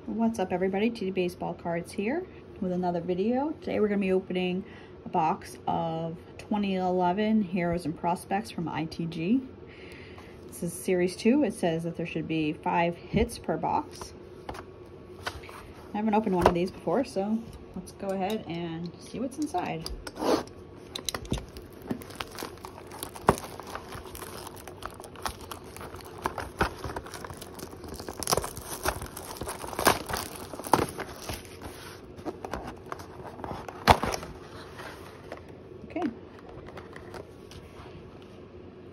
What's up, everybody? TDBaseballcards here with another video. Today we're going to be opening a box of 2011 Heroes and Prospects from ITG. This is Series 2. It says that there should be 5 hits per box. I haven't opened one of these before, so let's go ahead and see what's inside. Okay.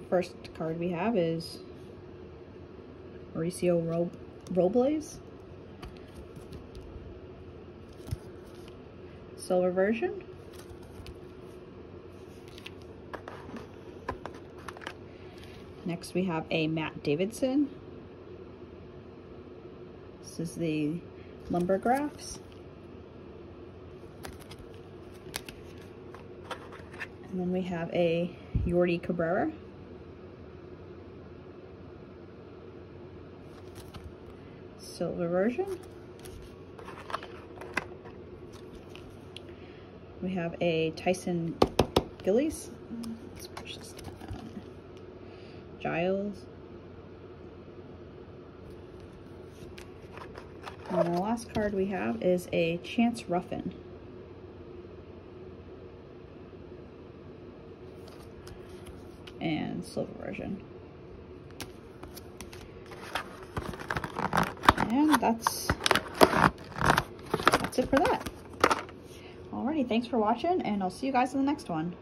First card we have is Mauricio Robles. Silver version. Next we have a Matt Davidson. This is the Lumbergraphs. And then we have a Yordy Cabrera. Silver version. We have a Tyson Gillies. Let's push this down. Giles. And the last card we have is a Chance Ruffin. And silver version. And that's it for that. Alrighty, thanks for watching, and I'll see you guys in the next one.